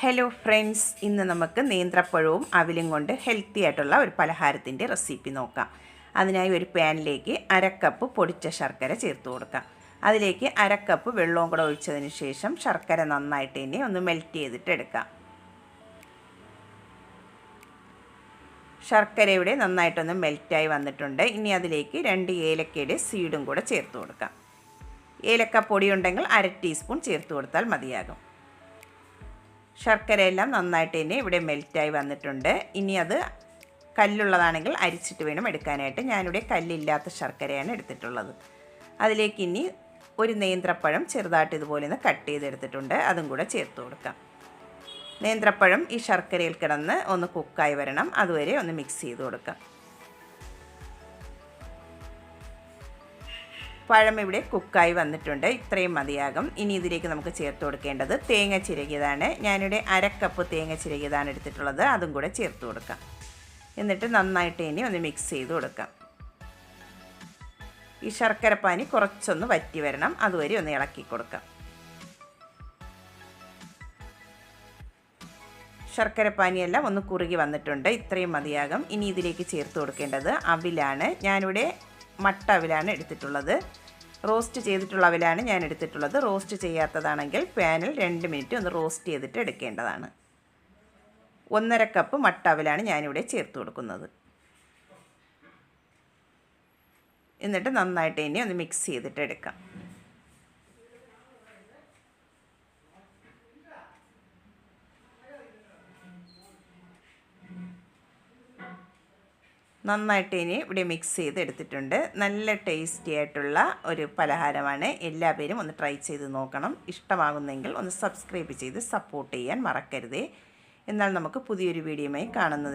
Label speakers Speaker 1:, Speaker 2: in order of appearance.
Speaker 1: Hello friends, ഇന്ന് നമുക്ക് നേന്ത്രപ്പഴവും അവിലും കൊണ്ട് ഹെൽത്തി ആയിട്ടുള്ള ഒരു പലഹാരത്തിൻ്റെ റെസിപ്പി നോക്കാം. അതിനായി ഒരു പാനിലേക്ക് 1/2 കപ്പ് പൊടിച്ച ശർക്കര ചേർത്ത് കൊടുക്കാം. അതിലേക്ക് 1/2 കപ്പ് വെള്ളവും കൂടെ ഒഴിച്ചതിന് ശേഷം ശർക്കര നന്നായിട്ട് തന്നെ ഒന്ന് മെൽറ്റ് ചെയ്തിട്ട് എടുക്കാം. ശർക്കര ഇവിടെ നന്നായിട്ടൊന്ന് മെൽറ്റായി വന്നിട്ടുണ്ട്. ഇനി അതിലേക്ക് 2 ഏലക്കയുടെ സീഡും കൂടെ ചേർത്ത് കൊടുക്കാം. ഏലക്കപ്പൊടി ഉണ്ടെങ്കിൽ 1/2 ടീസ്പൂൺ ചേർത്ത് കൊടുത്താൽ മതിയാകും. ശർക്കരയെല്ലാം നന്നായിട്ട് തന്നെ ഇവിടെ മെൽറ്റായി വന്നിട്ടുണ്ട്. ഇനി അത് കല്ലുള്ളതാണെങ്കിൽ അരിച്ചിട്ട് വേണം എടുക്കാനായിട്ട്. ഞാനിവിടെ കല്ലില്ലാത്ത ശർക്കരയാണ് എടുത്തിട്ടുള്ളത്. അതിലേക്ക് ഇനി ഒരു നേന്ത്രപ്പഴം ചെറുതായിട്ട് ഇതുപോലെ ഒന്ന് കട്ട് ചെയ്തെടുത്തിട്ടുണ്ട്, അതും കൂടെ ചേർത്ത് കൊടുക്കാം. നേന്ത്രപ്പഴം ഈ ശർക്കരയിൽ കിടന്ന് ഒന്ന് കുക്കായി വരണം, അതുവരെ ഒന്ന് മിക്സ് ചെയ്ത് കൊടുക്കാം. പഴം ഇവിടെ കുക്കായി വന്നിട്ടുണ്ട്, ഇത്രയും മതിയാകും. ഇനി ഇതിലേക്ക് നമുക്ക് ചേർത്ത് കൊടുക്കേണ്ടത് തേങ്ങ ചിരകിയതാണ്. ഞാനിവിടെ 1/2 കപ്പ് തേങ്ങ ചിരകിയതാണ് എടുത്തിട്ടുള്ളത്, അതും കൂടെ ചേർത്ത് കൊടുക്കാം. എന്നിട്ട് നന്നായിട്ട് ഇനി ഒന്ന് മിക്സ് ചെയ്ത് കൊടുക്കാം. ഈ ശർക്കരപ്പാനി കുറച്ചൊന്ന് വറ്റി വരണം, അതുവരെ ഒന്ന് ഇളക്കി കൊടുക്കാം. ശർക്കരപ്പാനിയെല്ലാം ഒന്ന് കുറുകി വന്നിട്ടുണ്ട്, ഇത്രയും മതിയാകും. ഇനി ഇതിലേക്ക് ചേർത്ത് കൊടുക്കേണ്ടത് അവിലാണ്. ഞാനിവിടെ മട്ട അവിലാണ് എടുത്തിട്ടുള്ളത്. റോസ്റ്റ് ചെയ്തിട്ടുള്ള അവിലാണ് ഞാൻ എടുത്തിട്ടുള്ളത്. റോസ്റ്റ് ചെയ്യാത്തതാണെങ്കിൽ പാനിൽ 2 മിനിറ്റ് ഒന്ന് റോസ്റ്റ് ചെയ്തിട്ട് എടുക്കേണ്ടതാണ്. 1/2 കപ്പ് മട്ട അവിലാണ് ഞാനിവിടെ ചേർത്ത് കൊടുക്കുന്നത്. എന്നിട്ട് നന്നായിട്ട് ഇനി ഒന്ന് മിക്സ് ചെയ്തിട്ട് എടുക്കാം. നന്നായിട്ട് ഇനി ഇവിടെ മിക്സ് ചെയ്ത് എടുത്തിട്ടുണ്ട്. നല്ല ടേസ്റ്റി ആയിട്ടുള്ള ഒരു പലഹാരമാണ്. എല്ലാവരും ഒന്ന് ട്രൈ ചെയ്ത് നോക്കണം. ഇഷ്ടമാകുന്നെങ്കിൽ ഒന്ന് സബ്സ്ക്രൈബ് ചെയ്ത് സപ്പോർട്ട് ചെയ്യാൻ മറക്കരുതേ. എന്നാൽ നമുക്ക് പുതിയൊരു വീഡിയോയുമായി കാണുന്നത്